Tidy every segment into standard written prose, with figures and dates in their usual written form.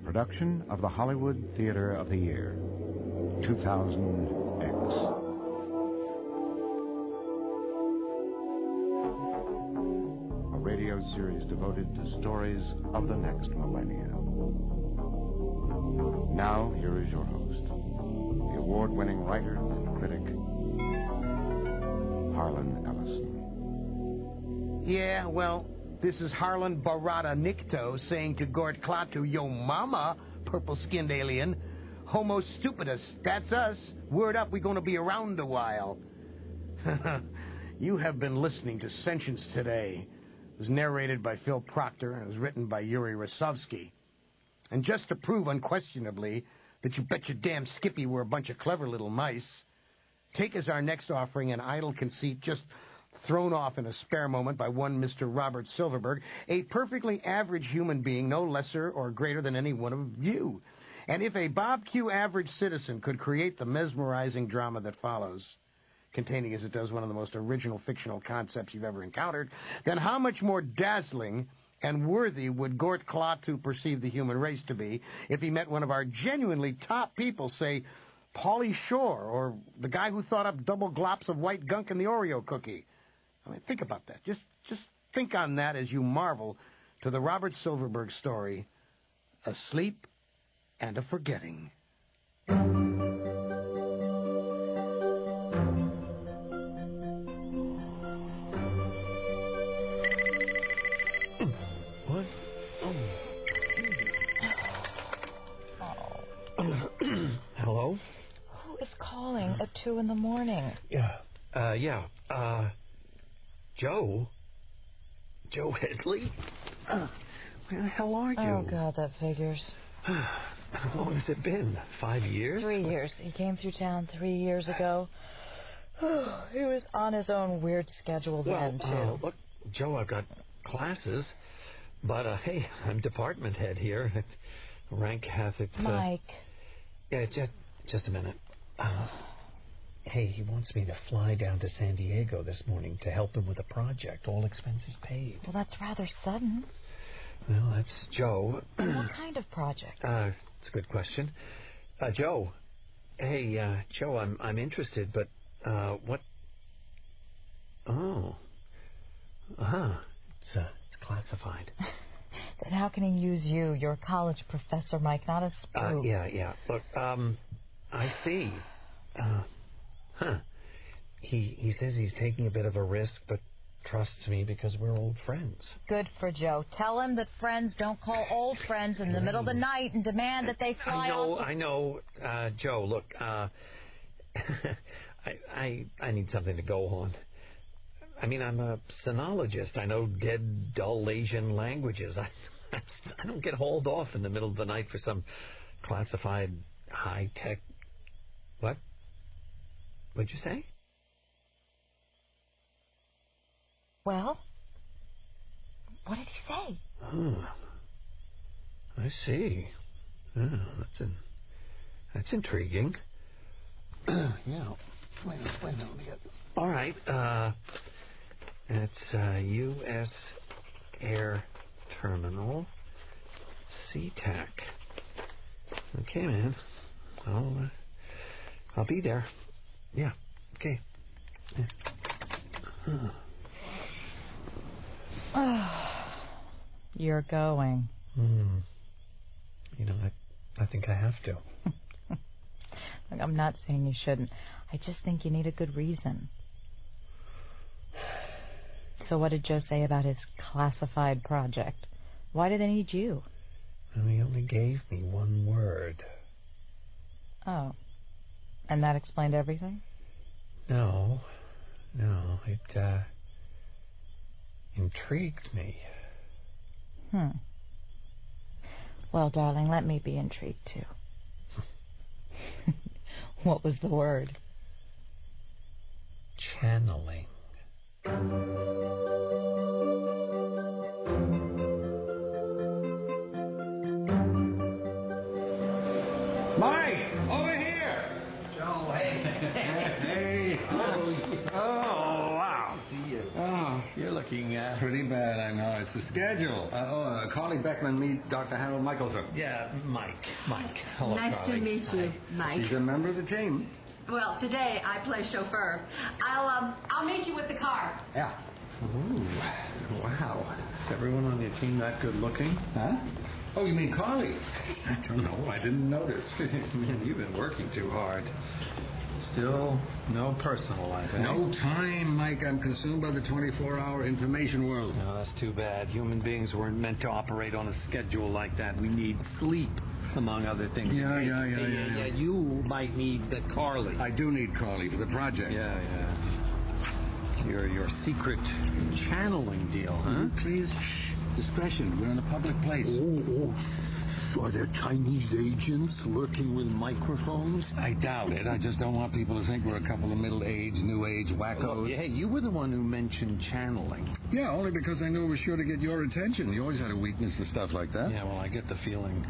production of the Hollywood Theater of the Year, 2000X. A radio series devoted to stories of the next millennia. Now, here is your host, the award-winning writer and critic, Harlan Ellison. Yeah, well, this is Harlan Barada Nikto saying to Gort Klaatu, yo mama, purple-skinned alien. Homo stupidus, that's us. Word up, we're going to be around a while. You have been listening to Sentience Today. It was narrated by Phil Proctor and it was written by Yuri Rasovsky. And just to prove unquestionably that you bet your damn Skippy we're a bunch of clever little mice, take as our next offering an idle conceit just thrown off in a spare moment by one Mr. Robert Silverberg, a perfectly average human being, no lesser or greater than any one of you. And if a Bob Q average citizen could create the mesmerizing drama that follows, containing as it does one of the most original fictional concepts you've ever encountered, then how much more dazzling and worthy would Gort Klaatu perceive the human race to be if he met one of our genuinely top people, say, Pauly Shore, or the guy who thought up double glops of white gunk in the Oreo cookie? I mean, think about that. Just think on that as you marvel to the Robert Silverberg story, Asleep and a Forgetting. What? Hello? Who is calling at 2 in the morning? Yeah. Joe? Joe Headley? Where the hell are you? Oh, God, that figures. How long has it been? 5 years? 3 years. He came through town 3 years ago. He was on his own weird schedule then, too. Look, Joe, I've got classes, but, hey, I'm department head here. It's rank half, it's... Mike. Yeah, just a minute. Hey, he wants me to fly down to San Diego this morning to help him with a project, all expenses paid. Well, that's rather sudden. Well, that's Joe. What kind of project? It's a good question. Joe. Hey, Joe, I'm interested, but, what? Oh. Uh-huh. It's classified. Then how can he use you? You're a college professor, Mike, not a spook. Yeah. Look, I see. He says he's taking a bit of a risk, but trusts me because we're old friends. Good for Joe. Tell him that friends don't call old friends in the middle of the night and demand that they fly off. I know. Joe, look, I need something to go on. I mean, I'm a sinologist. I know dead, dull Asian languages. I don't get hauled off in the middle of the night for some classified high-tech... What? What'd you say? Well, what did he say? Oh, I see. Oh, that's intriguing. Yeah. Wait a minute, let me get this. All right. It's U.S. Air Terminal, SeaTac. Okay, man. I'll be there. Yeah. Okay. Yeah. You're going. You know, I think I have to. Look, I'm not saying you shouldn't. I just think you need a good reason. So what did Joe say about his classified project? Why do they need you? Well, he only gave me one word. Oh. And that explained everything? No, it intrigued me. Well, darling, let me be intrigued, too. What was the word? Channeling. Mike, over here. Joe, hey. Hey. Oh, wow. See you. Oh, you're looking looking at? Pretty bad, I know. It's the schedule. Carly Beckman, meet Dr. Harold Michelson. Yeah, Mike. Hello, Nice Carly. to meet you, Mike. She's a member of the team. Well, today I play chauffeur. I'll meet you with the car. Yeah. Ooh, wow. Is everyone on your team that good looking? Huh? Oh, you mean Carly? I don't know. I didn't notice. Man, you've been working too hard. Still, no personal life, eh? No time, Mike. I'm consumed by the 24-hour information world. No, that's too bad. Human beings weren't meant to operate on a schedule like that. We need sleep, among other things. Yeah. You might need that Carly. I do need Carly for the project. Yeah. Your secret channeling deal, huh? Please, discretion. We're in a public place. Are there Chinese agents lurking with microphones? I doubt it. I just don't want people to think we're a couple of middle-aged, new-age wackos. Hey, you were the one who mentioned channeling. Yeah, only because I knew it was sure to get your attention. You always had a weakness for stuff like that. Yeah, well, I get the feeling,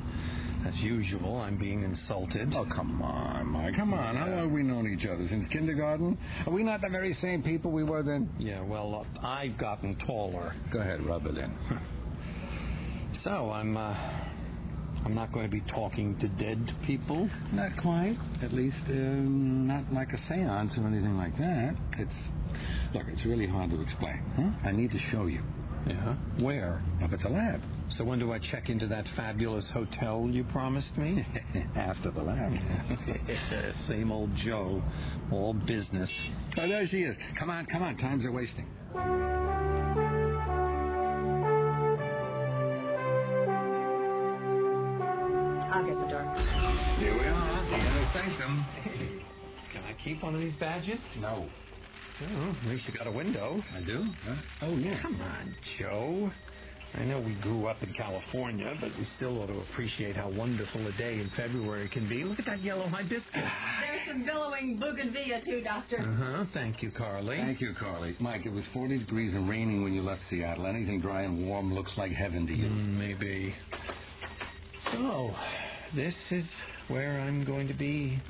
as usual, I'm being insulted. Oh, come on, Mike. Come on. How long have we known each other? Since kindergarten? Are we not the very same people we were then? Yeah, well, I've gotten taller. Go ahead, rub it in. So, I'm not going to be talking to dead people? Not quite. At least, not like a seance or anything like that. It's really hard to explain. Huh? I need to show you. Yeah? Where? Up at the lab. So when do I check into that fabulous hotel you promised me? After the lab. Same old Joe. All business. Oh, there she is. Come on. Times are wasting. I'll get the door. Here we are. The inner sanctum. Can I keep one of these badges? No. Oh, at least you got a window. I do? Huh? Oh, yeah. Come on, Joe. I know we grew up in California, but we still ought to appreciate how wonderful a day in February can be. Look at that yellow hibiscus. There's some billowing bougainvillea, too, Doctor. Uh-huh. Thank you, Carly. Thank you, Carly. Mike, it was 40 degrees and raining when you left Seattle. Anything dry and warm looks like heaven to you. Maybe. So, this is where I'm going to be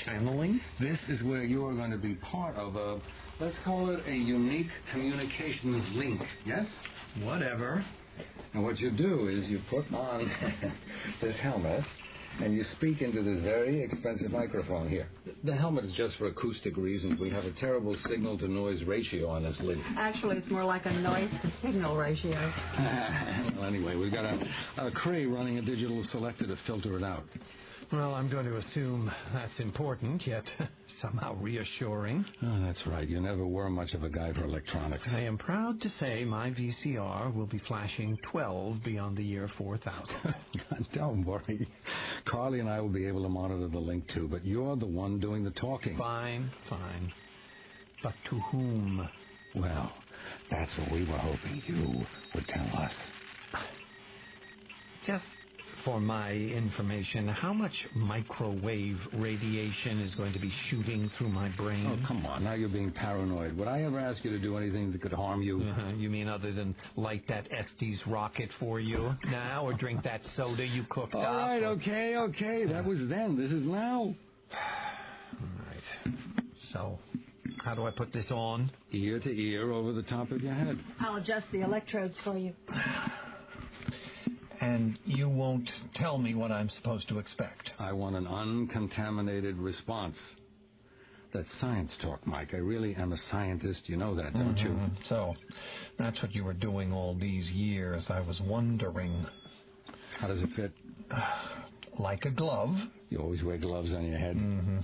channeling? This is where you are going to be part of a, let's call it a unique communications link, yes? Whatever. And what you do is you put on this helmet and you speak into this very expensive microphone here. The helmet is just for acoustic reasons. We have a terrible signal-to-noise ratio on this link. Actually, it's more like a noise-to-signal ratio. Well, anyway, we've got a Cray running a digital selector to filter it out. Well, I'm going to assume that's important, yet somehow reassuring. Oh, that's right. You never were much of a guy for electronics. I am proud to say my VCR will be flashing 12 beyond the year 4000. Don't worry. Carly and I will be able to monitor the link, too, but you're the one doing the talking. Fine. But to whom? Well, that's what we were hoping you would tell us. Just for my information, how much microwave radiation is going to be shooting through my brain? Oh, come on. Now you're being paranoid. Would I ever ask you to do anything that could harm you? You mean other than light that Estes rocket for you now, or drink that soda you cooked up? All right, okay. That was then. This is now. All right. So, how do I put this on? Ear to ear over the top of your head. I'll adjust the electrodes for you. And you won't tell me what I'm supposed to expect. I want an uncontaminated response. That's science talk, Mike. I really am a scientist. You know that, don't you? So, that's what you were doing all these years. I was wondering. How does it fit? Like a glove. You always wear gloves on your head?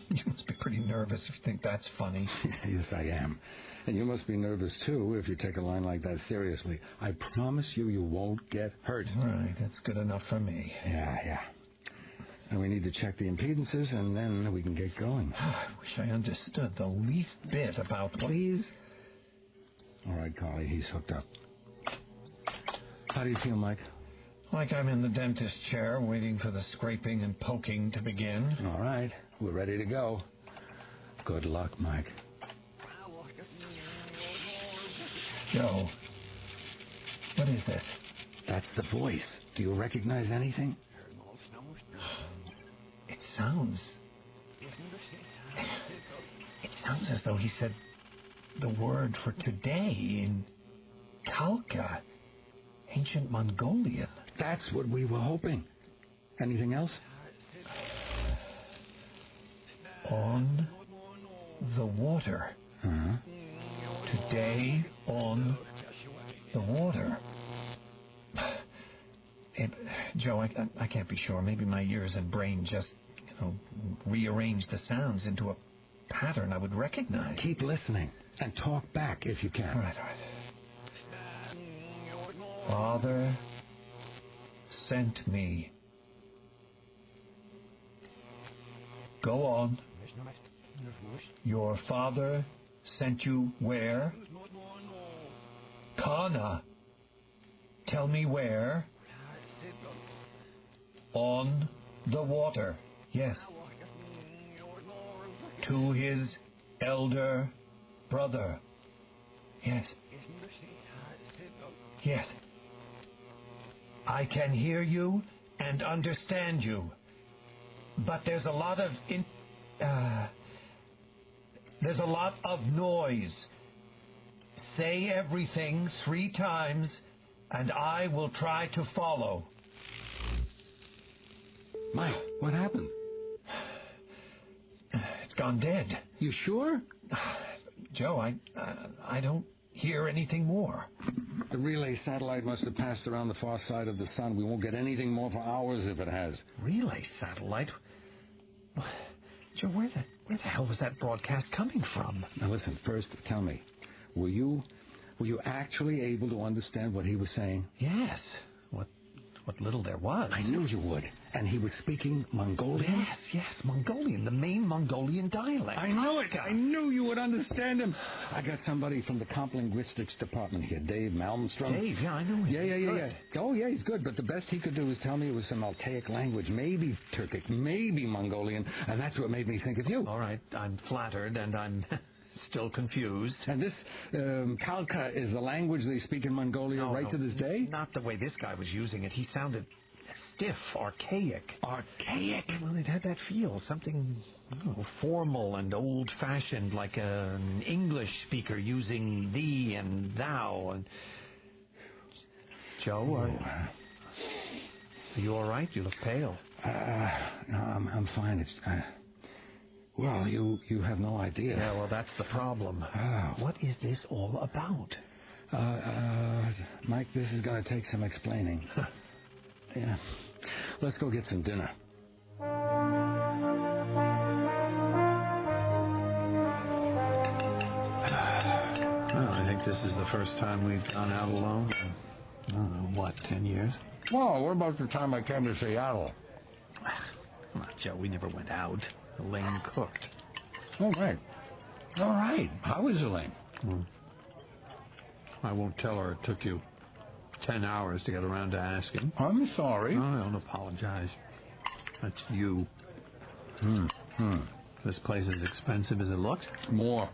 You must be pretty nervous if you think that's funny. Yes, I am. And you must be nervous, too, if you take a line like that seriously. I promise you won't get hurt. All right, that's good enough for me. Yeah. And we need to check the impedances, and then we can get going. I wish I understood the least bit about... Please? All right, Carly, he's hooked up. How do you feel, Mike? Like I'm in the dentist chair, waiting for the scraping and poking to begin. All right, we're ready to go. Good luck, Mike. Joe, what is this? That's the voice. Do you recognize anything? It sounds as though he said the word for today Khalkha. Ancient Mongolian. That's what we were hoping. Anything else? On the water. Uh-huh. Today on the water. Joe, I can't be sure. Maybe my ears and brain just, rearranged the sounds into a pattern I would recognize. Keep listening and talk back if you can. All right. Father sent me. Go on. Your father sent you where? Kana. Tell me where? On the water. Yes. To his elder brother. Yes. Yes. I can hear you and understand you. But there's a lot of there's a lot of noise. Say everything 3 times, and I will try to follow. Mike, what happened? It's gone dead. You sure? Joe, I don't hear anything more. The relay satellite must have passed around the far side of the sun. We won't get anything more for hours if it has. Relay satellite? Joe, where the hell was that broadcast coming from? Now listen, first tell me, were you actually able to understand what he was saying? Yes. What little there was. I knew you would. And he was speaking Mongolian? Yes, Mongolian, the main Mongolian dialect. I knew it. I knew you would understand him. I got somebody from the comp linguistics department here, Dave Malmstrom. Dave, yeah, I know him. Yeah. Oh, yeah, he's good. But the best he could do was tell me it was some Altaic language, maybe Turkic, maybe Mongolian, and that's what made me think of you. All right, I'm flattered, and I'm still confused. And this Khalkha is the language they speak in Mongolia to this day? Not the way this guy was using it. He sounded stiff, archaic. Archaic? Well, it had that feel, something formal and old-fashioned, like an English speaker using thee and thou. And Joe, are you all right? You look pale. No, I'm fine. It's well, you have no idea. Yeah, well, that's the problem. Oh. What is this all about? Mike, this is going to take some explaining. Yeah. Let's go get some dinner. Well, I think this is the first time we've gone out alone in, I don't know, 10 years? Well, what about the time I came to Seattle? Come on, Joe, we never went out. Elaine cooked. Oh, right. All right. How is Elaine? I won't tell her it took you 10 hours to get around to asking. I'm sorry. No, I don't apologize. That's you. This place is expensive as it looks? More.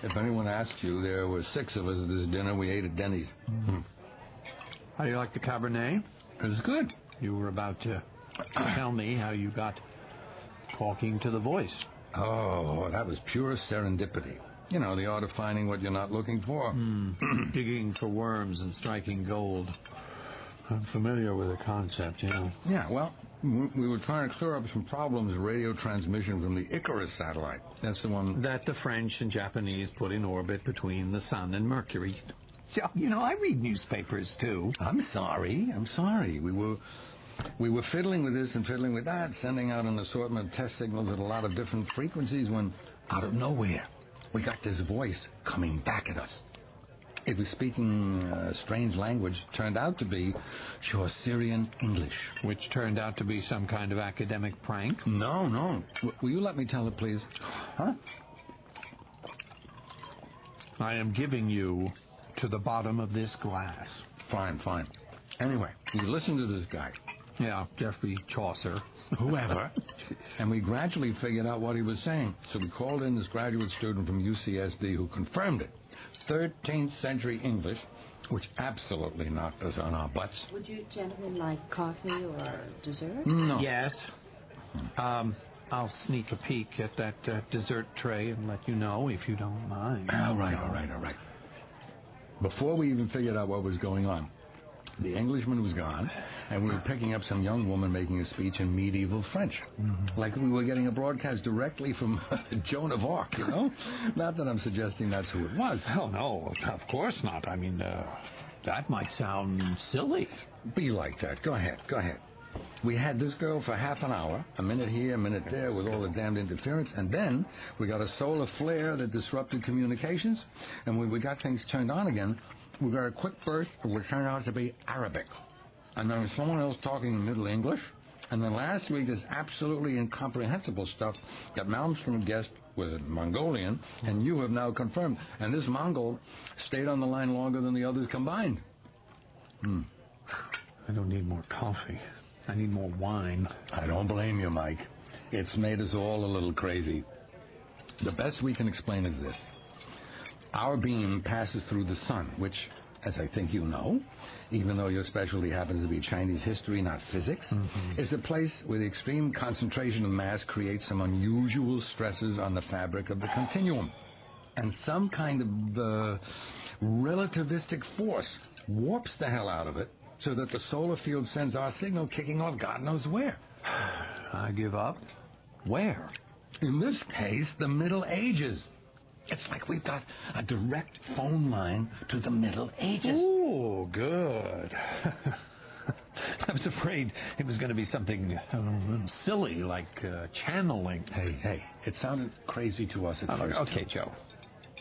If anyone asked you, there were 6 of us at this dinner. We ate at Denny's. How do you like the Cabernet? It was good. You were about to tell me how you got talking to the voice. Oh, that was pure serendipity. You know, the art of finding what you're not looking for. Digging for worms and striking gold. I'm familiar with the concept, Yeah, well, we were trying to clear up some problems with radio transmission from the Icarus satellite. That's the one that the French and Japanese put in orbit between the Sun and Mercury. I read newspapers, too. I'm sorry. We were fiddling with this and fiddling with that, sending out an assortment of test signals at a lot of different frequencies when, out of nowhere, we got this voice coming back at us. It was speaking a strange language, turned out to be Chaucerian English. Which turned out to be some kind of academic prank? No. Will you let me tell it, please? Huh? I am giving you to the bottom of this glass. Fine. Anyway, we listened to this guy. Yeah, Geoffrey Chaucer. Whoever. And we gradually figured out what he was saying. So we called in this graduate student from UCSD who confirmed it. 13th century English, which absolutely knocked us on our butts. Would you gentlemen like coffee or dessert? No. Yes. I'll sneak a peek at that dessert tray and let you know if you don't mind. All right. Before we even figured out what was going on, the Englishman was gone, and we were picking up some young woman making a speech in medieval French. Mm-hmm. Like we were getting a broadcast directly from Joan of Arc, you know? Not that I'm suggesting that's who it was. Hell no, of course not. I mean, that might sound silly. Be like that. Go ahead. We had this girl for half an hour, a minute here, a minute there, with all the damned interference, and then we got a solar flare that disrupted communications, and when we got things turned on again, we got a quick burst that would turn out to be Arabic. And then someone else talking in Middle English. And then last week, this absolutely incomprehensible stuff got mounts from a guest was Mongolian, and you have now confirmed. And this Mongol stayed on the line longer than the others combined. I don't need more coffee. I need more wine. I don't blame you, Mike. It's made us all a little crazy. The best we can explain is this. Our beam passes through the sun, which, as I think you know, even though your specialty happens to be Chinese history, not physics, is a place where the extreme concentration of mass creates some unusual stresses on the fabric of the continuum. And some kind of relativistic force warps the hell out of it so that the solar field sends our signal kicking off God knows where. I give up. Where? In this case, the Middle Ages. It's like we've got a direct phone line to the Middle Ages. Oh, good. I was afraid it was going to be something silly, like channeling. Hey, it sounded crazy to us at first. Okay, Joe.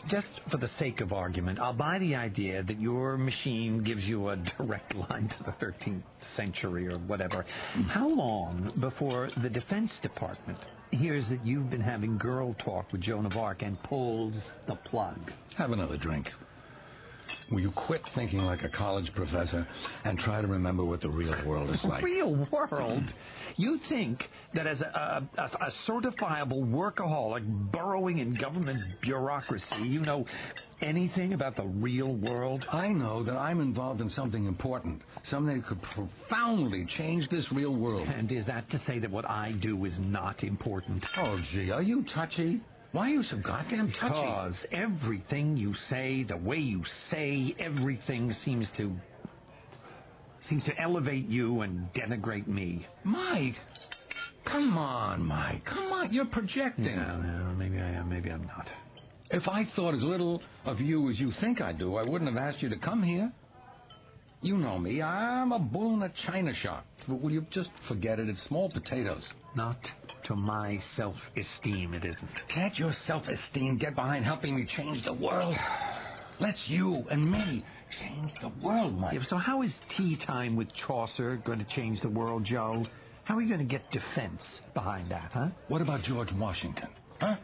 Just for the sake of argument, I'll buy the idea that your machine gives you a direct line to the 13th century or whatever. How long before the Defense Department hears that you've been having girl talk with Joan of Arc and pulls the plug? Have another drink. Will you quit thinking like a college professor and try to remember what the real world is like? Real world? You think that as a certifiable workaholic burrowing in government bureaucracy, you know anything about the real world? I know that I'm involved in something important, something that could profoundly change this real world. And is that to say that what I do is not important? Oh, gee, are you touchy? Why are you so goddamn touchy? Because everything you say, the way you say everything seems to elevate you and denigrate me. Mike! Come on, Mike. Come on, you're projecting. Yeah, maybe I am, maybe I'm not. If I thought as little of you as you think I do, I wouldn't have asked you to come here. You know me. I'm a bull in a china shop. But will you just forget it? It's small potatoes. Not to my self-esteem, it isn't. Can't your self-esteem get behind helping me change the world? Let's you and me change the world, Mike. Yeah, so how is tea time with Chaucer going to change the world, Joe? How are you going to get defense behind that, huh? What about George Washington, huh?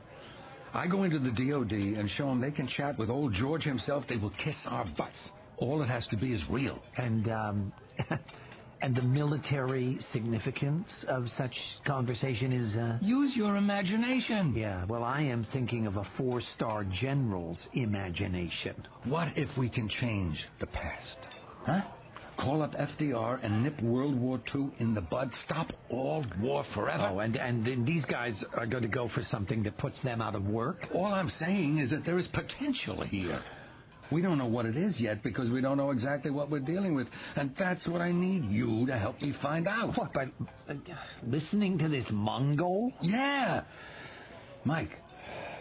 I go into the DOD and show them they can chat with old George himself. They will kiss our butts. All it has to be is real. And the military significance of such conversation is... Use your imagination. Yeah, well, I am thinking of a 4-star general's imagination. What if we can change the past? Huh? Call up FDR and nip World War II in the bud. Stop all war forever. Oh, and these guys are going to go for something that puts them out of work? All I'm saying is that there is potential here. We don't know what it is yet because we don't know exactly what we're dealing with. And that's what I need you to help me find out. What, by listening to this Mongol? Yeah. Mike,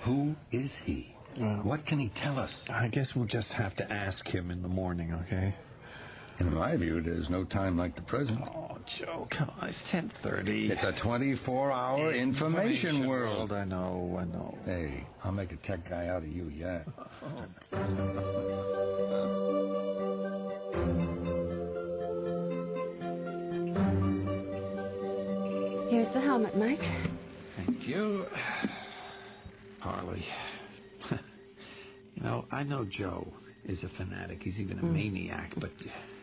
who is he? What can he tell us? I guess we'll just have to ask him in the morning, okay? In my view, there's no time like the present. Oh, Joe, come on, it's 10:30. It's a 24-hour information world. I know. Hey, I'll make a tech guy out of you, yeah. Here's the helmet, Mike. Thank you. Harley. You know, I know Joe is a fanatic. He's even a maniac, but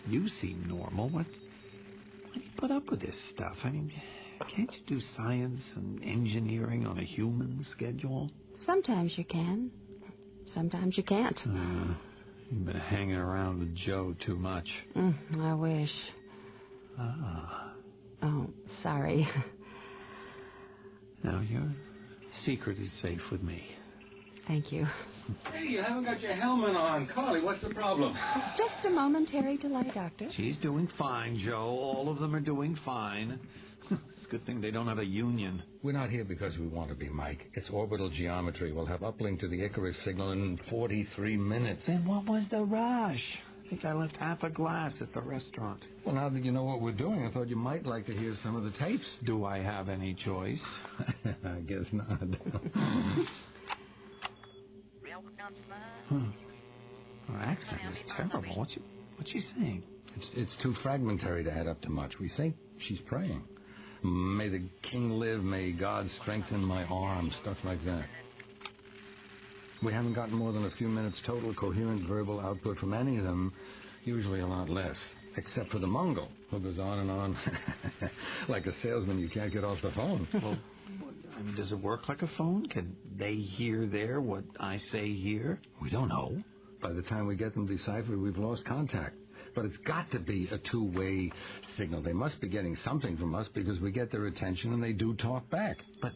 you seem normal. Why do you put up with this stuff? I mean, can't you do science and engineering on a human schedule? Sometimes you can. Sometimes you can't. You've been hanging around with Joe too much. I wish. Oh, sorry. Now, your secret is safe with me. Thank you. Hey, you haven't got your helmet on. Carly, what's the problem? Just a momentary delay, Doctor. She's doing fine, Joe. All of them are doing fine. It's a good thing they don't have a union. We're not here because we want to be, Mike. It's orbital geometry. We'll have uplink to the Icarus signal in 43 minutes. Then what was the rush? I think I left half a glass at the restaurant. Well, now that you know what we're doing, I thought you might like to hear some of the tapes. Do I have any choice? I guess not. Her accent is terrible. What's she saying? It's too fragmentary to add up to much. We think she's praying. May the king live, may God strengthen my arm, stuff like that. We haven't gotten more than a few minutes total coherent verbal output from any of them, usually a lot less, except for the Mongol, who goes on and on like a salesman you can't get off the phone. Well, I mean, does it work like a phone? Can they hear there what I say here? We don't know. By the time we get them deciphered, we've lost contact. But it's got to be a two-way signal. They must be getting something from us because we get their attention and they do talk back. But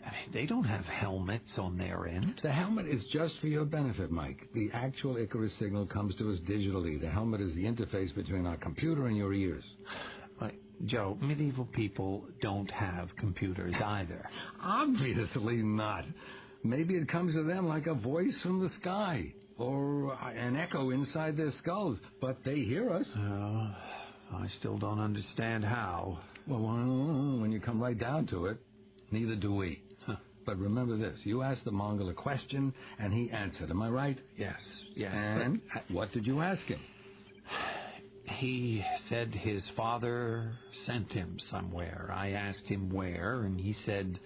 I mean, they don't have helmets on their end. The helmet is just for your benefit, Mike. The actual Icarus signal comes to us digitally. The helmet is the interface between our computer and your ears. Joe, medieval people don't have computers either. Obviously not. Maybe it comes to them like a voice from the sky or an echo inside their skulls, but they hear us. I still don't understand how. Well, when you come right down to it, neither do we. But remember this, you asked the Mongol a question, and he answered. Am I right? Yes. And what did you ask him? He said his father sent him somewhere. I asked him where, and he said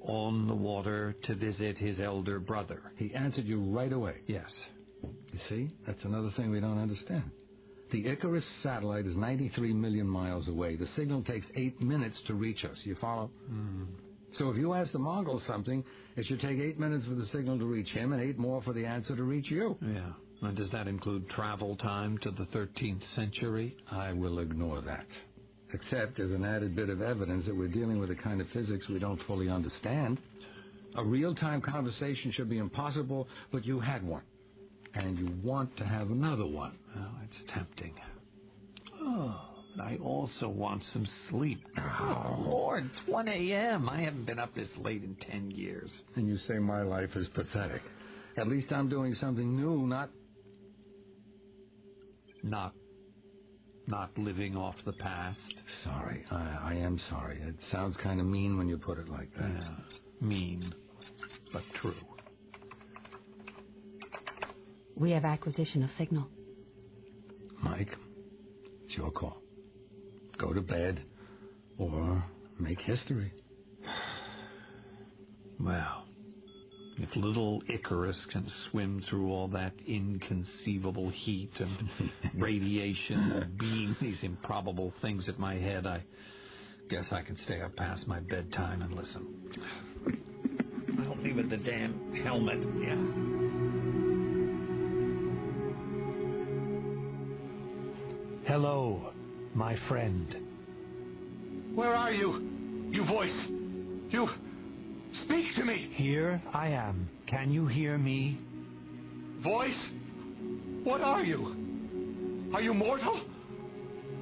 on the water to visit his elder brother. He answered you right away? Yes. You see, that's another thing we don't understand. The Icarus satellite is 93 million miles away. The signal takes 8 minutes to reach us. You follow? So if you ask the Mongol something, it should take 8 minutes for the signal to reach him and 8 more for the answer to reach you. Yeah. And does that include travel time to the 13th century? I will ignore that. Except as an added bit of evidence that we're dealing with a kind of physics we don't fully understand. A real-time conversation should be impossible, but you had one. And you want to have another one. Well, it's tempting. Oh, I also want some sleep. Oh, Lord, it's 1 a.m. I haven't been up this late in 10 years. And you say my life is pathetic. At least I'm doing something new, not living off the past. Sorry, I am sorry. It sounds kind of mean when you put it like that. Yeah, mean, but true. We have acquisition of signal. Mike, it's your call. Go to bed or make history. Well, if little Icarus can swim through all that inconceivable heat and radiation and beam these improbable things at my head, I guess I can stay up past my bedtime and listen. I'll be with the damn helmet, yeah. Hello, my friend. Where are you? You voice. You... Speak to me! Here I am. Can you hear me? Voice? What are you? Are you mortal?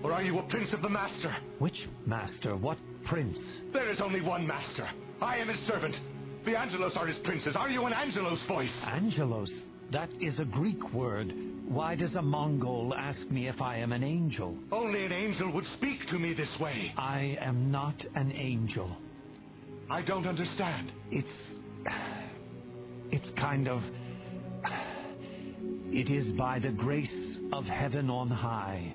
Or are you a prince of the master? Which master? What prince? There is only one master. I am his servant. The Angelos are his princes. Are you an Angelos voice? Angelos? That is a Greek word. Why does a Mongol ask me if I am an angel? Only an angel would speak to me this way. I am not an angel. I don't understand. It's kind of... It is by the grace of heaven on high.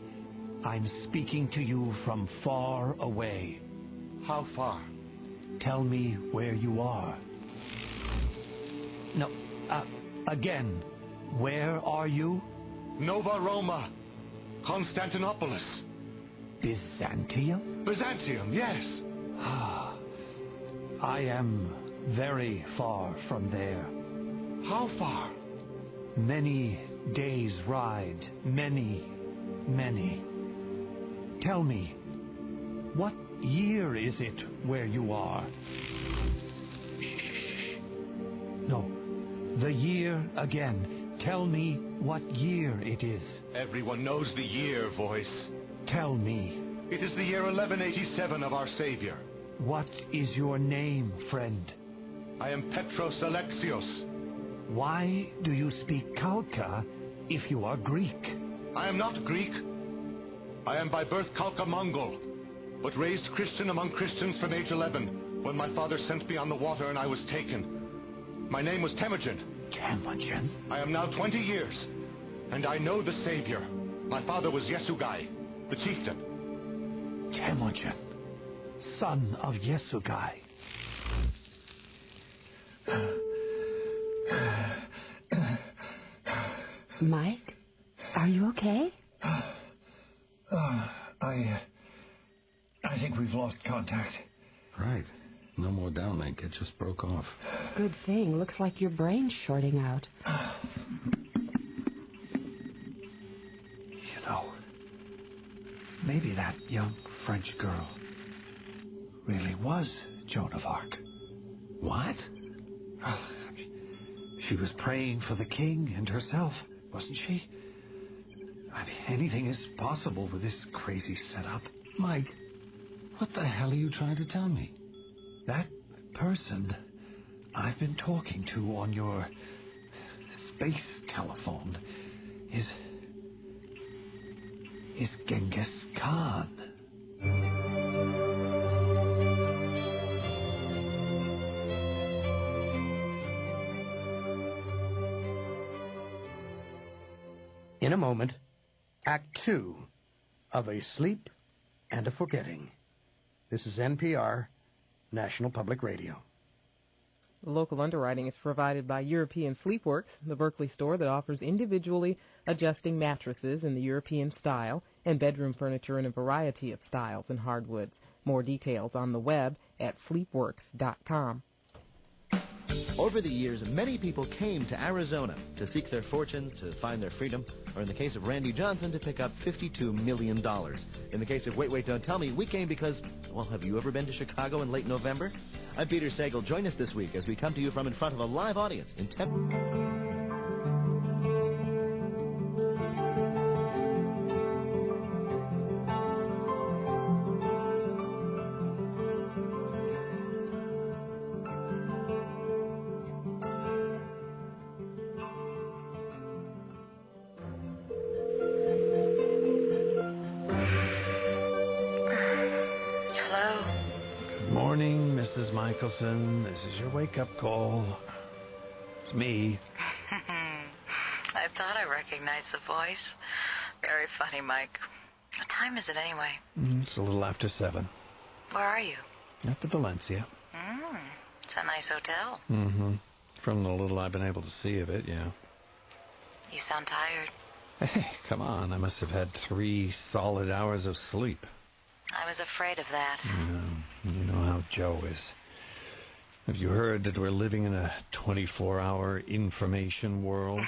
I'm speaking to you from far away. How far? Tell me where you are. No, again, where are you? Nova Roma. Constantinopolis. Byzantium? Byzantium, yes. I am very far from there. How far? Many days' ride. Many. Tell me, what year is it where you are? No, The year again. Tell me what year it is. Everyone knows the year, voice. Tell me. It is the year 1187 of our Savior. What is your name, friend? I am Petros Alexios. Why do you speak Khalkha if you are Greek? I am not Greek. I am by birth Khalkha Mongol, but raised Christian among Christians from age 11, when my father sent me on the water and I was taken. My name was Temujin. Temujin? I am now 20 years, and I know the Savior. My father was Yesugai, the chieftain. Temujin, son of Yesugai. Mike, are you okay? I think we've lost contact. Right. No more downlink. It just broke off. Good thing. Looks like your brain's shorting out. You know, maybe that young French girl really was Joan of Arc. What? She was praying for the king and herself, wasn't she? I mean, anything is possible with this crazy setup. Mike, what the hell are you trying to tell me? That person I've been talking to on your space telephone is Genghis Khan. In a moment, Act 2 of A Sleep and a Forgetting. This is NPR, National Public Radio. Local underwriting is provided by European Sleepworks, the Berkeley store that offers individually adjusting mattresses in the European style and bedroom furniture in a variety of styles and hardwoods. More details on the web at sleepworks.com. Over the years, many people came to Arizona to seek their fortunes, to find their freedom, or in the case of Randy Johnson, to pick up $52 million. In the case of Wait, Don't Tell Me, we came because, well, have you ever been to Chicago in late November? I'm Peter Sagal. Join us this week as we come to you from in front of a live audience in Michelson, this is your wake-up call. It's me. I thought I recognized the voice. Very funny, Mike. What time is it anyway? It's a little after 7. Where are you? At the Valencia. It's a nice hotel. Mm-hmm. From the little I've been able to see of it, yeah. You sound tired. Hey, come on. I must have had 3 solid hours of sleep. I was afraid of that. Yeah, you know how Joe is. Have you heard that we're living in a 24-hour information world?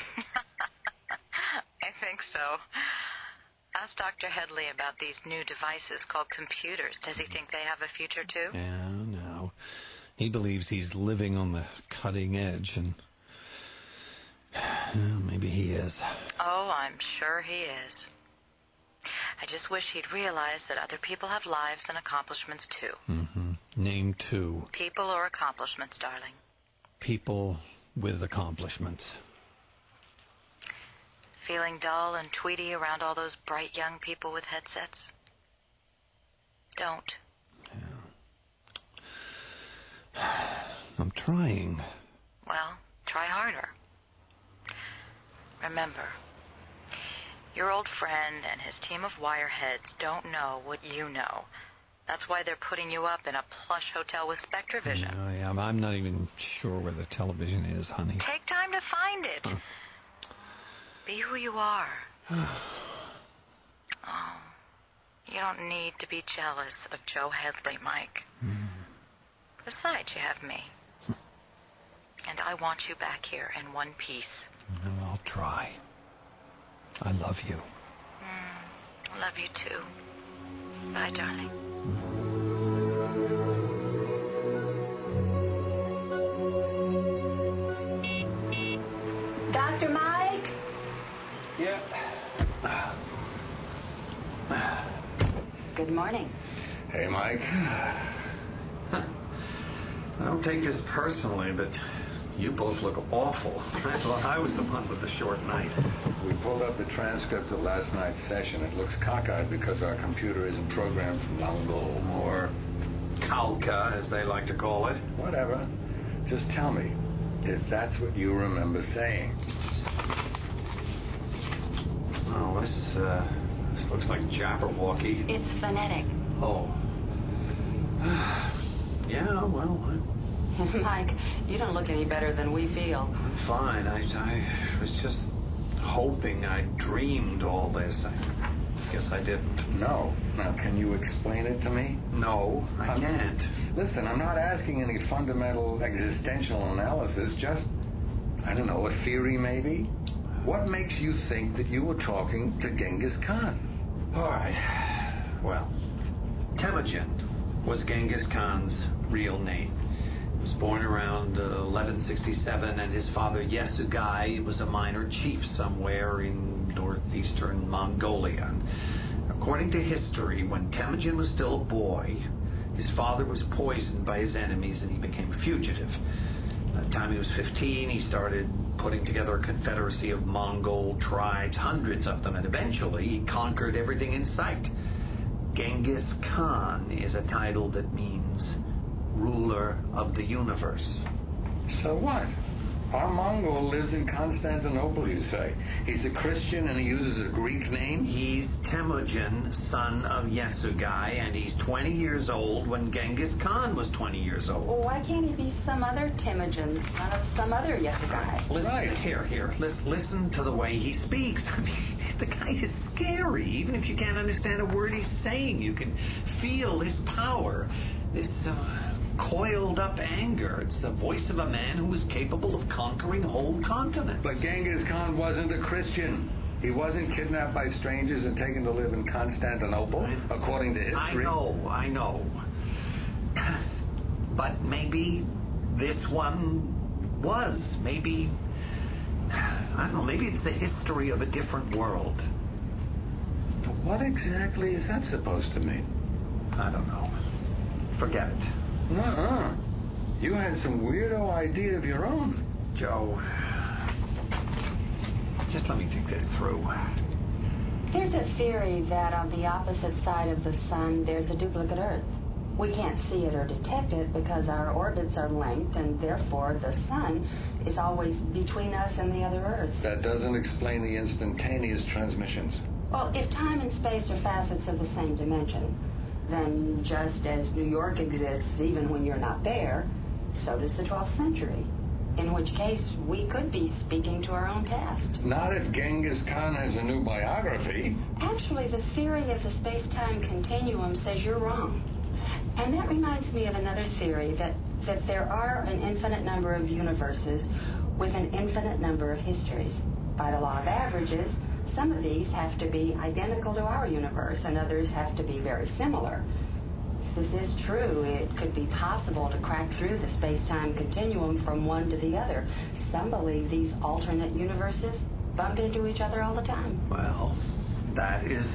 I think so. Ask Dr. Headley about these new devices called computers. Does he think they have a future, too? Yeah, no. He believes he's living on the cutting edge, and maybe he is. Oh, I'm sure he is. I just wish he'd realize that other people have lives and accomplishments, too. Mm-hmm. Name 2. People or accomplishments, darling? People with accomplishments. Feeling dull and tweedy around all those bright young people with headsets? Don't. Yeah. I'm trying. Well, try harder. Remember, your old friend and his team of wireheads don't know what you know. That's why they're putting you up in a plush hotel with SpectraVision. Oh, yeah, I'm not even sure where the television is, honey. Take time to find it. Be who you are. Oh, you don't need to be jealous of Joe Headley, Mike. Besides, you have me. And I want you back here in one piece. Well, I'll try. I love you. Love you too. Bye, darling. morning. Hey, Mike. I don't take this personally, but you both look awful. I thought I was the one with the short night. We pulled up the transcript of last night's session. It looks cockeyed because our computer isn't programmed from Mongol. Or Kalka, as they like to call it. Whatever. Just tell me if that's what you remember saying. Oh, this looks like Jabberwocky. It's phonetic. Oh. Yeah, well, Mike, you don't look any better than we feel. I'm fine. I was just hoping I dreamed all this. I guess I didn't. No. Now, can you explain it to me? No, I can't. Listen, I'm not asking any fundamental existential analysis, just, I don't know, a theory maybe? What makes you think that you were talking to Genghis Khan? All right. Well, Temujin was Genghis Khan's real name. He was born around 1167, and his father Yesugai was a minor chief somewhere in northeastern Mongolia. And according to history, when Temujin was still a boy, his father was poisoned by his enemies and he became a fugitive. By the time he was 15, he started putting together a confederacy of Mongol tribes, hundreds of them, and eventually he conquered everything in sight. Genghis Khan is a title that means ruler of the universe. So what? Our Mongol lives in Constantinople, you say. He's a Christian and he uses a Greek name? He's Temujin, son of Yesugai, and he's 20 years old when Genghis Khan was 20 years old. Well, why can't he be some other Temujin, son of some other Yesugai? Listen, here. Listen to the way he speaks. I mean, the guy is scary. Even if you can't understand a word he's saying, you can feel his power. This coiled up anger. It's the voice of a man who was capable of conquering whole continents. But Genghis Khan wasn't a Christian. He wasn't kidnapped by strangers and taken to live in Constantinople, according to history. I know. But maybe this one was. Maybe, I don't know, maybe it's the history of a different world. But what exactly is that supposed to mean? I don't know. Forget it. Uh-uh. You had some weirdo idea of your own. Joe, just let me think this through. There's a theory that on the opposite side of the sun, there's a duplicate Earth. We can't see it or detect it because our orbits are linked, and therefore the sun is always between us and the other Earths. That doesn't explain the instantaneous transmissions. Well, if time and space are facets of the same dimension, then just as New York exists even when you're not there, so does the 12th century. In which case, we could be speaking to our own past. Not if Genghis Khan has a new biography. Actually, the theory of the space-time continuum says you're wrong. And that reminds me of another theory, that there are an infinite number of universes with an infinite number of histories. By the law of averages, some of these have to be identical to our universe, and others have to be very similar. If this is true, it could be possible to crack through the space-time continuum from one to the other. Some believe these alternate universes bump into each other all the time. Well, that is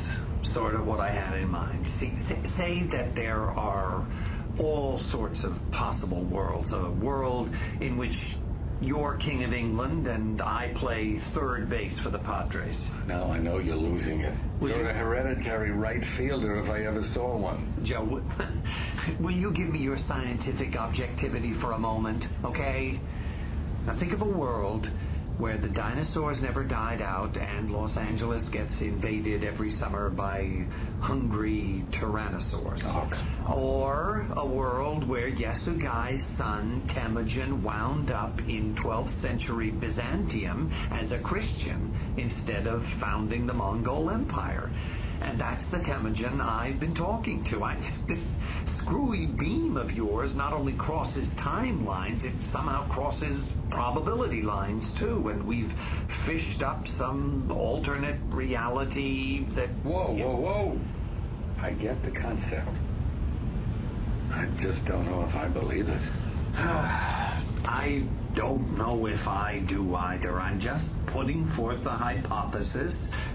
sort of what I had in mind. See, say that there are all sorts of possible worlds. A world in which you're King of England and I play third base for the Padres. Now I know you're losing it. You're a hereditary right fielder if I ever saw one. Joe, will you give me your scientific objectivity for a moment, okay? Now think of a world where the dinosaurs never died out and Los Angeles gets invaded every summer by hungry tyrannosaurs. Or a world where Yesugai's son Temujin wound up in 12th century Byzantium as a Christian instead of founding the Mongol Empire. And that's the Temujin I've been talking to. This screwy beam of yours not only crosses timelines, it somehow crosses probability lines, too. And we've fished up some alternate reality that... Whoa. I get the concept. I just don't know if I believe it. I don't know if I do either. I'm just putting forth a hypothesis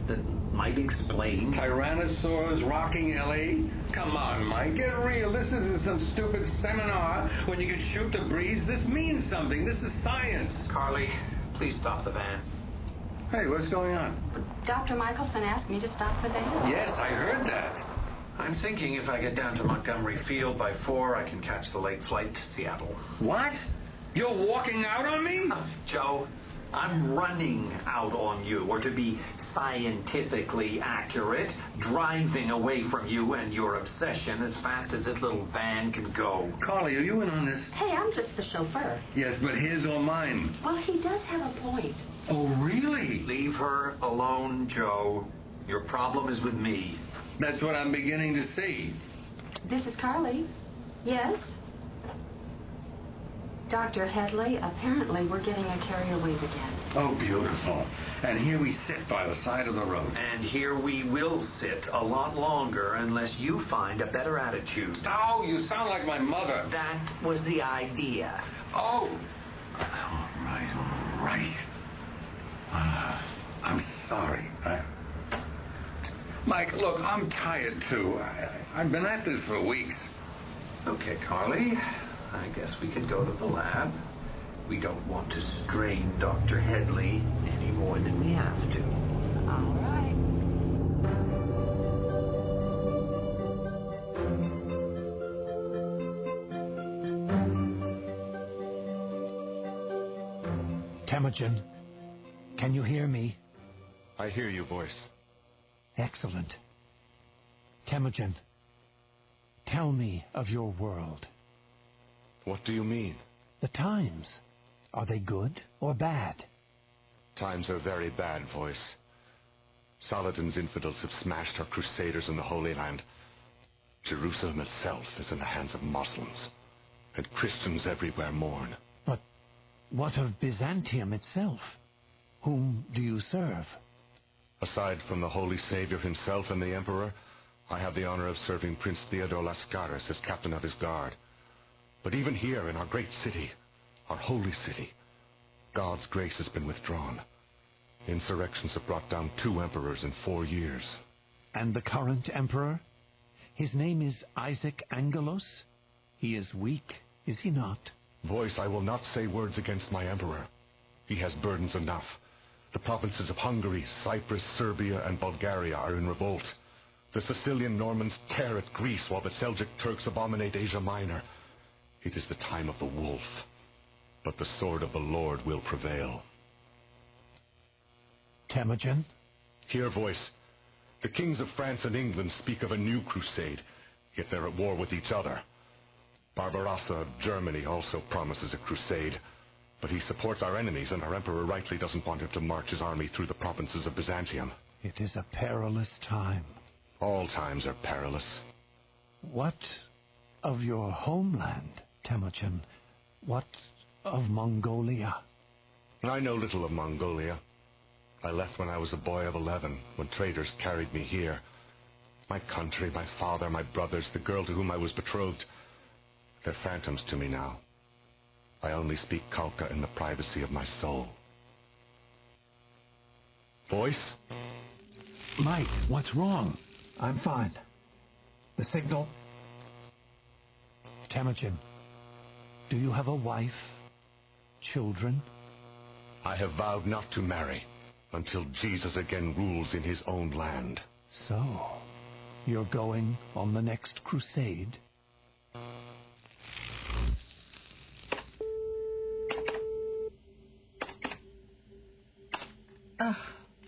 that might explain... Tyrannosaurs rocking L.A.? Come on, Mike, get real. This isn't some stupid seminar when you can shoot the breeze. This means something. This is science. Carly, please stop the van. Hey, what's going on? Dr. Michelson asked me to stop the van. Yes, I heard that. I'm thinking if I get down to Montgomery Field by 4, I can catch the late flight to Seattle. What? You're walking out on me? Joe, I'm running out on you, or to be scientifically accurate, driving away from you and your obsession as fast as this little van can go. Carly, are you in on this? Hey, I'm just the chauffeur. Yes, but his or mine? Well, he does have a point. Oh, really? Leave her alone, Joe. Your problem is with me. That's what I'm beginning to see. This is Carly. Yes? Dr. Headley, apparently we're getting a carrier wave again. Oh, beautiful. And here we sit by the side of the road. And here we will sit a lot longer unless you find a better attitude. Oh, you sound like my mother. That was the idea. Oh. All right. I'm sorry. Mike, look, I'm tired, too. I've been at this for weeks. Okay, Carly. I guess we can go to the lab. We don't want to strain Dr. Headley any more than we have to. All right. Temujin, can you hear me? I hear you, voice. Excellent. Temujin, tell me of your world. What do you mean? The times. Are they good or bad? Times are very bad, voice. Saladin's infidels have smashed our crusaders in the Holy Land. Jerusalem itself is in the hands of Muslims, and Christians everywhere mourn. But what of Byzantium itself? Whom do you serve? Aside from the Holy Savior himself and the Emperor, I have the honor of serving Prince Theodore Lascaris as captain of his guard. But even here in our great city, our holy city, God's grace has been withdrawn. Insurrections have brought down 2 emperors in 4 years. And the current emperor? His name is Isaac Angelos? He is weak, is he not? Voice, I will not say words against my emperor. He has burdens enough. The provinces of Hungary, Cyprus, Serbia, and Bulgaria are in revolt. The Sicilian Normans tear at Greece, while the Seljuk Turks abominate Asia Minor. It is the time of the wolf, but the sword of the Lord will prevail. Temujin? Hear, voice. The kings of France and England speak of a new crusade, yet they're at war with each other. Barbarossa of Germany also promises a crusade, but he supports our enemies, and our emperor rightly doesn't want him to march his army through the provinces of Byzantium. It is a perilous time. All times are perilous. What of your homeland, Temujin? What of Mongolia? I know little of Mongolia. I left when I was a boy of 11, when traders carried me here. My country, my father, my brothers, the girl to whom I was betrothed, they're phantoms to me now. I only speak Khalkha in the privacy of my soul. Voice? Mike, what's wrong? I'm fine. The signal? Temujin, do you have a wife? Children? I have vowed not to marry until Jesus again rules in his own land. So, you're going on the next crusade?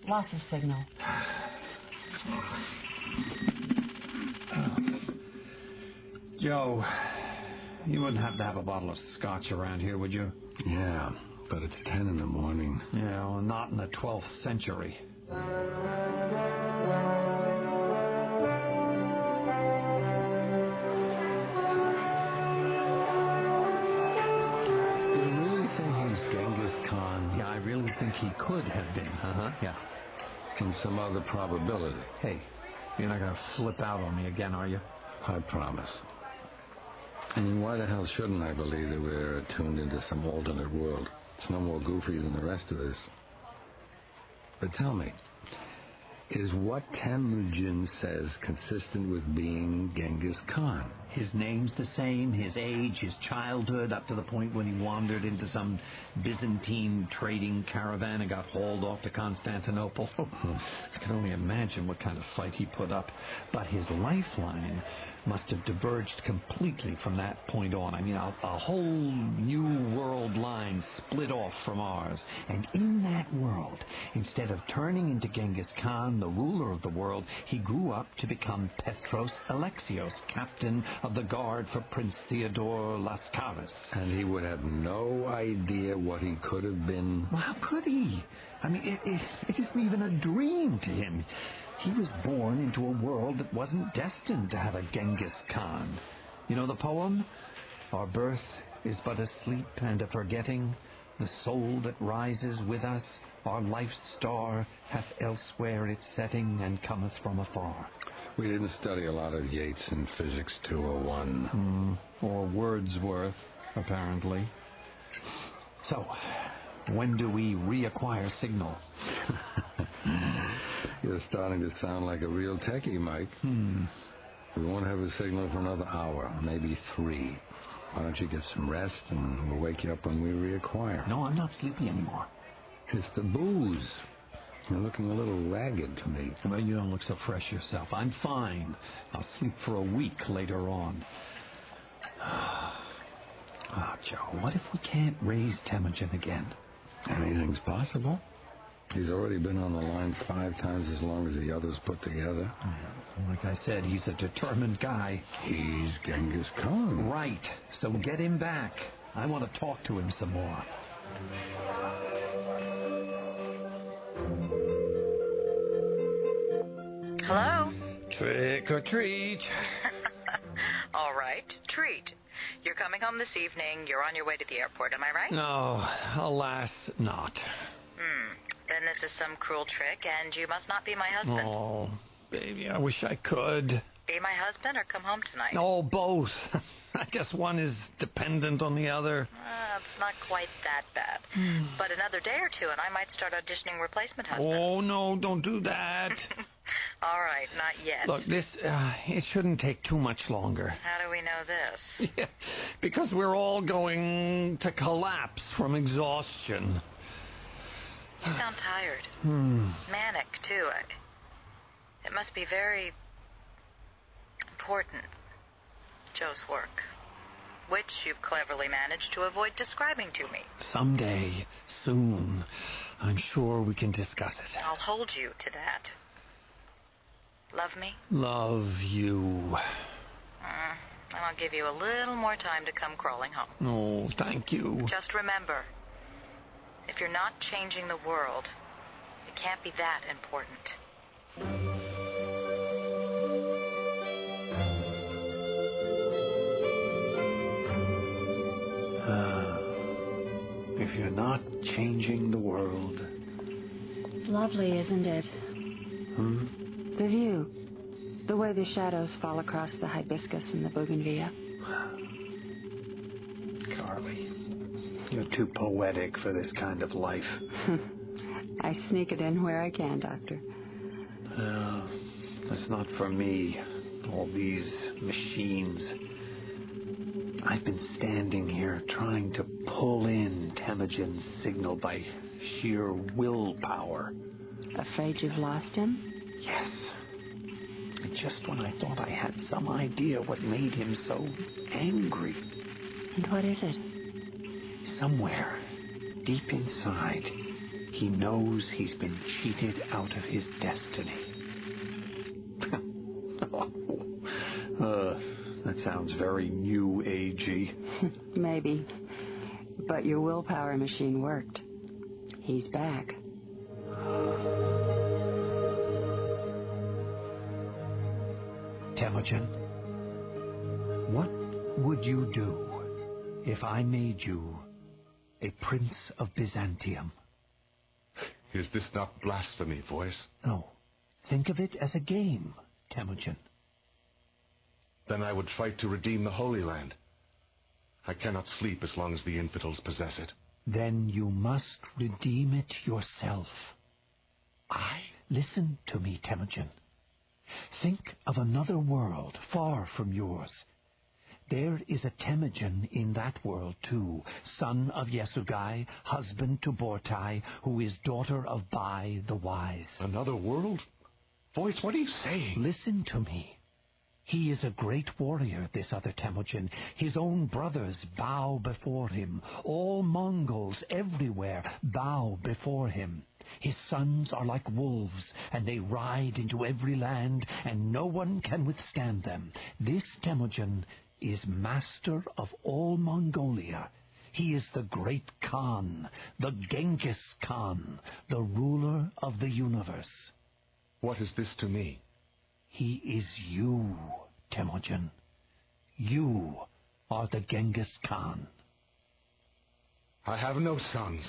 Lots of signal. Joe, you wouldn't happen to have a bottle of scotch around here, would you? Yeah, but it's 10 in the morning. Yeah, well, not in the 12th century. Yeah, I really think he could have been. Yeah. And some other probability. Hey, you're not going to flip out on me again, are you? I promise. I mean, why the hell shouldn't I believe that we're tuned into some alternate world? It's no more goofy than the rest of this. But tell me, is what Temujin says consistent with being Genghis Khan? His name's the same, his age, his childhood, up to the point when he wandered into some Byzantine trading caravan and got hauled off to Constantinople. I can only imagine what kind of fight he put up. But his lifeline must have diverged completely from that point on. I mean, a whole new world line split off from ours. And in that world, instead of turning into Genghis Khan, the ruler of the world, he grew up to become Petros Alexios, captain of the guard for Prince Theodore Lascaris. And he would have no idea what he could have been. Well, how could he? I mean, it isn't even a dream to him. He was born into a world that wasn't destined to have a Genghis Khan. You know the poem? Our birth is but a sleep and a forgetting. The soul that rises with us, our life's star, hath elsewhere its setting and cometh from afar. We didn't study a lot of Yeats in Physics 201. Or Wordsworth, apparently. So, when do we reacquire signal? You're starting to sound like a real techie, Mike. We won't have a signal for another hour, maybe 3. Why don't you get some rest and we'll wake you up when we reacquire? No, I'm not sleepy anymore. It's the booze. You're looking a little ragged to me. Well, you don't look so fresh yourself. I'm fine. I'll sleep for a week later on. Joe, what if we can't raise Temujin again? Anything's possible. He's already been on the line 5 times as long as the others put together. Like I said, he's a determined guy. He's Genghis Khan. Right. So get him back. I want to talk to him some more. Hello? Trick or treat. All right, treat. You're coming home this evening. You're on your way to the airport, am I right? No, alas, not. Then this is some cruel trick, and you must not be my husband. Oh, baby, I wish I could. Be my husband or come home tonight? Oh, both. I guess one is dependent on the other. It's not quite that bad. But another day or two, and I might start auditioning replacement husbands. Oh, no, don't do that. All right, not yet. Look, this, it shouldn't take too much longer. How do we know this? Yeah, because we're all going to collapse from exhaustion. You sound tired. Manic, too. It must be very important, Joe's work, which you've cleverly managed to avoid describing to me. Someday, soon, I'm sure we can discuss it. I'll hold you to that. Love me? Love you. And I'll give you a little more time to come crawling home. Oh, thank you. Just remember, if you're not changing the world, it can't be that important. If you're not changing the world. It's lovely, isn't it? The view. The way the shadows fall across the hibiscus and the bougainvillea. Carly, you're too poetic for this kind of life. I sneak it in where I can, Doctor. That's not for me. All these machines. I've been standing here trying to pull in Temujin's signal by sheer willpower. Afraid you've lost him? Yes. And just when I thought I had some idea what made him so angry. And what is it? Somewhere, deep inside, he knows he's been cheated out of his destiny. That sounds very new agey. Maybe. But your willpower machine worked. He's back. Temujin, what would you do if I made you a prince of Byzantium? Is this not blasphemy, voice? No. Think of it as a game, Temujin. Then I would fight to redeem the Holy Land. I cannot sleep as long as the infidels possess it. Then you must redeem it yourself. Listen to me, Temujin. Think of another world far from yours. There is a Temujin in that world, too, son of Yesugai, husband to Bortai, who is daughter of Bai the Wise. Another world? Voice, what are you saying? Listen to me. He is a great warrior, this other Temujin. His own brothers bow before him. All Mongols everywhere bow before him. His sons are like wolves, and they ride into every land, and no one can withstand them. This Temujin is master of all Mongolia. He is the great Khan, the Genghis Khan, the ruler of the universe. What is this to me? He is you, Temujin. You are the Genghis Khan. I have no sons.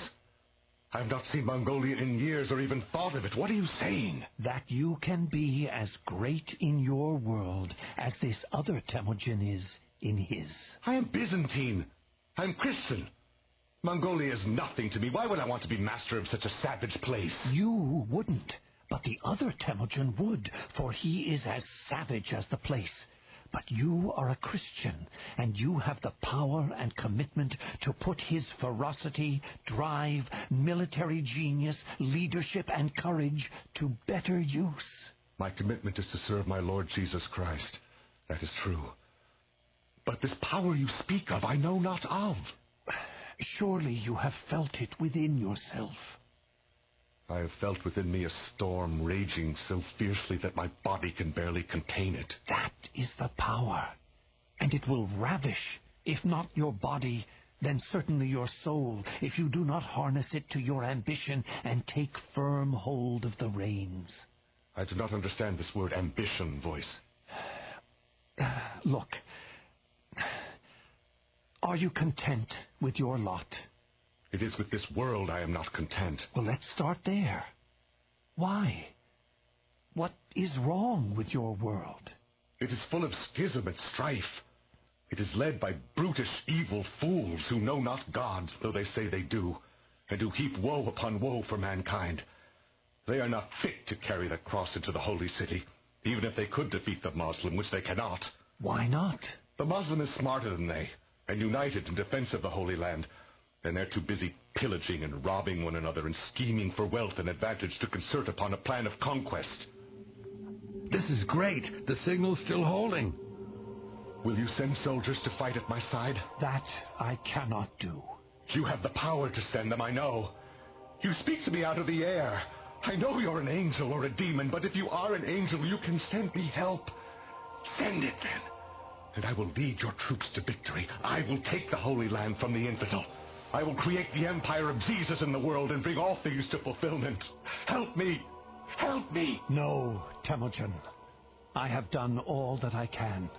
I have not seen Mongolia in years or even thought of it. What are you saying? That you can be as great in your world as this other Temujin is in his. I am Byzantine. I am Christian. Mongolia is nothing to me. Why would I want to be master of such a savage place? You wouldn't. But the other Temujin would, for he is as savage as the place. But you are a Christian, and you have the power and commitment to put his ferocity, drive, military genius, leadership, and courage to better use. My commitment is to serve my Lord Jesus Christ. That is true. But this power you speak of, I know not of. Surely you have felt it within yourself. I have felt within me a storm raging so fiercely that my body can barely contain it. That is the power, and it will ravish, if not your body, then certainly your soul, if you do not harness it to your ambition and take firm hold of the reins. I do not understand this word ambition, Voice. Look, are you content with your lot? It is with this world I am not content. Well, let's start there. Why? What is wrong with your world? It is full of schism and strife. It is led by brutish, evil fools who know not God, though they say they do, and who heap woe upon woe for mankind. They are not fit to carry the cross into the holy city, even if they could defeat the Muslim, which they cannot. Why not? The Muslim is smarter than they, and united in defense of the Holy Land. And they're too busy pillaging and robbing one another and scheming for wealth and advantage to concert upon a plan of conquest. This is great. The signal's still holding. Will you send soldiers to fight at my side? That I cannot do. You have the power to send them, I know. You speak to me out of the air. I know you're an angel or a demon, but if you are an angel, you can send me help. Send it, then. And I will lead your troops to victory. I will take the Holy Land from the infidel. I will create the empire of Jesus in the world and bring all things to fulfillment. Help me! Help me! No, Temujin. I have done all that I can.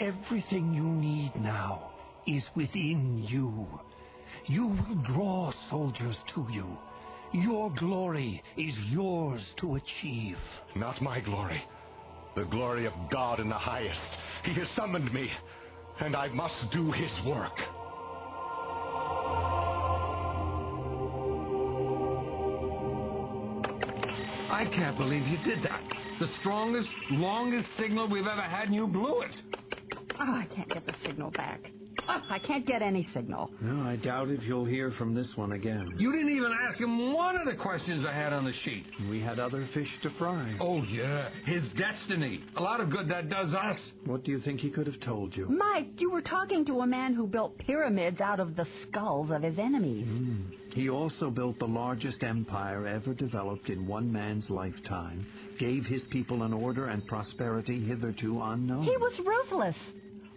Everything you need now is within you. You will draw soldiers to you. Your glory is yours to achieve. Not my glory. The glory of God in the highest. He has summoned me, and I must do his work. I can't believe you did that. The strongest, longest signal we've ever had, and you blew it. Oh, I can't get the signal back. I can't get any signal. No, I doubt if you'll hear from this one again. You didn't even ask him one of the questions I had on the sheet. We had other fish to fry. Oh, yeah. His destiny. A lot of good that does us. What do you think he could have told you? Mike, you were talking to a man who built pyramids out of the skulls of his enemies. He also built the largest empire ever developed in one man's lifetime, gave his people an order and prosperity hitherto unknown. He was ruthless.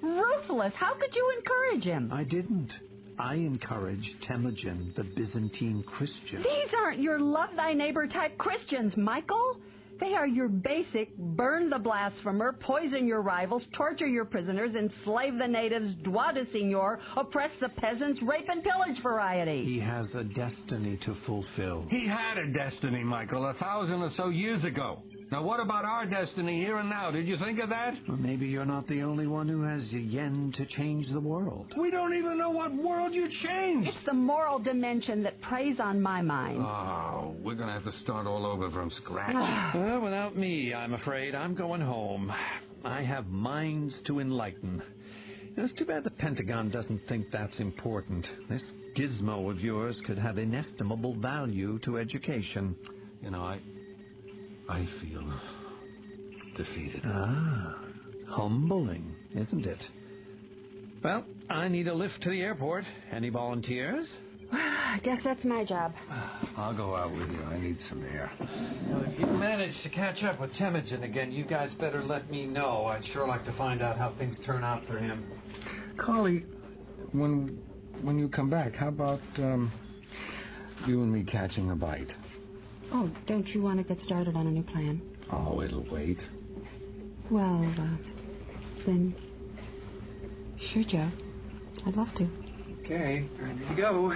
Ruthless. How could you encourage him? I didn't. I encouraged Temujin, the Byzantine Christian. These aren't your love thy neighbor type Christians, Michael. They are your basic burn the blasphemer, poison your rivals, torture your prisoners, enslave the natives, droit de seigneur, oppress the peasants, rape and pillage variety. He has a destiny to fulfill. He had a destiny, Michael, 1,000 or so years ago. Now, what about our destiny here and now? Did you think of that? Well, maybe you're not the only one who has a yen to change the world. We don't even know what world you changed. It's the moral dimension that preys on my mind. Oh, we're going to have to start all over from scratch. Well, without me, I'm afraid I'm going home. I have minds to enlighten. It's too bad the Pentagon doesn't think that's important. This gizmo of yours could have inestimable value to education. You know, I feel defeated. Ah, humbling, isn't it? Well, I need a lift to the airport. Any volunteers? I guess that's my job. I'll go out with you. I need some air. Well, if you manage to catch up with Temujin again, you guys better let me know. I'd sure like to find out how things turn out for him. Carly, when you come back, how about you and me catching a bite? Oh, don't you want to get started on a new plan? Oh, it'll wait. Well, then, sure, Joe. I'd love to. Okay, ready to go.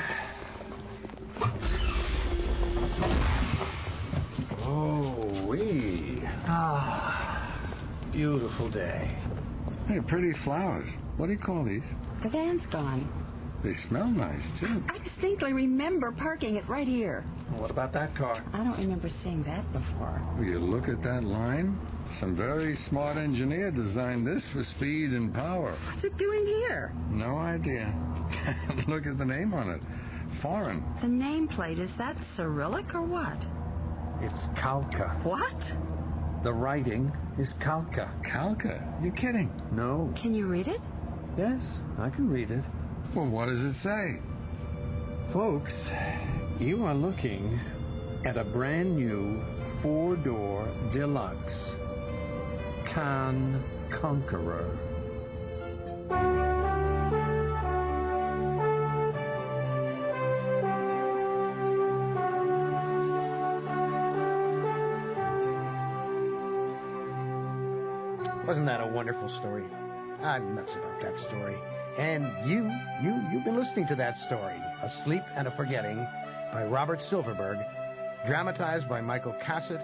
Oh, wee. Ah, beautiful day. Hey, pretty flowers. What do you call these? The van's gone. They smell nice, too. I distinctly remember parking it right here. What about that car? I don't remember seeing that before. Will you look at that line? Some very smart engineer designed this for speed and power. What's it doing here? No idea. Look at the name on it. Foreign. The nameplate, is that Cyrillic or what? It's Kalka. What? The writing is Kalka. Kalka? You're kidding. No. Can you read it? Yes, I can read it. Well, what does it say? Folks, you are looking at a brand new 4-door deluxe Khan Conqueror. Wasn't that a wonderful story? I'm nuts about that story. And you've been listening to that story, Asleep and a Forgetting, by Robert Silverberg, dramatized by Michael Cassett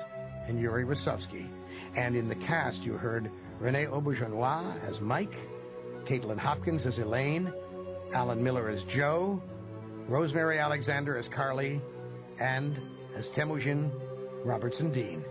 and Yuri Rosovsky. And in the cast, you heard Rene Auberjonois as Mike, Caitlin Hopkins as Elaine, Alan Miller as Joe, Rosemary Alexander as Carly, and as Temujin Robertson Dean.